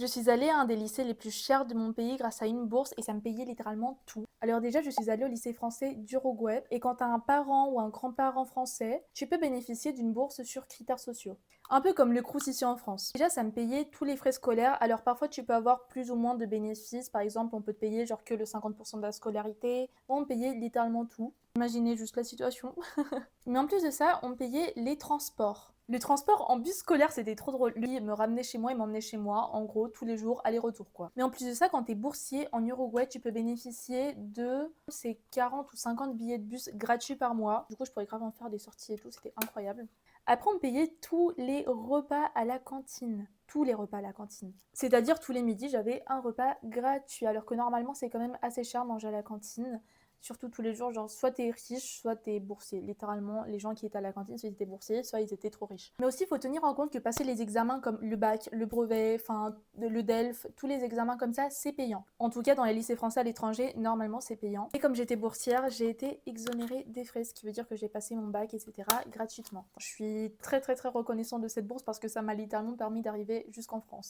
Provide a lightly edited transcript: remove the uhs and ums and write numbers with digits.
Je suis allée à un des lycées les plus chers de mon pays grâce à une bourse et ça me payait littéralement tout. Alors déjà, je suis allée au lycée français d'Uruguay et quand tu as un parent ou un grand-parent français, tu peux bénéficier d'une bourse sur critères sociaux. Un peu comme le Crous ici en France. Déjà, ça me payait tous les frais scolaires. Alors parfois, tu peux avoir plus ou moins de bénéfices. Par exemple, on peut te payer genre que le 50% de la scolarité. On me payait littéralement tout. Imaginez juste la situation. Mais en plus de ça, on me payait les transports. Le transport en bus scolaire, c'était trop drôle. Lui, me ramenait chez moi, il m'emmenait chez moi, en gros, tous les jours, aller-retour, quoi. Mais en plus de ça, quand t'es boursier en Uruguay, tu peux bénéficier de ces 40 ou 50 billets de bus gratuits par mois. Du coup, je pourrais grave en faire des sorties et tout, c'était incroyable. Après, on me payait tous les repas à la cantine. Tous les repas à la cantine. C'est-à-dire, tous les midis, j'avais un repas gratuit. Alors que normalement, c'est quand même assez cher manger à la cantine. Surtout tous les jours, genre soit t'es riche, soit t'es boursier. Littéralement, les gens qui étaient à la cantine, soit ils étaient boursiers, soit ils étaient trop riches. Mais aussi, il faut tenir en compte que passer les examens comme le bac, le brevet, enfin le DELF, tous les examens comme ça, c'est payant. En tout cas, dans les lycées français à l'étranger, normalement, c'est payant. Et comme j'étais boursière, j'ai été exonérée des frais, ce qui veut dire que j'ai passé mon bac, etc. gratuitement. Je suis très très très reconnaissante de cette bourse parce que ça m'a littéralement permis d'arriver jusqu'en France.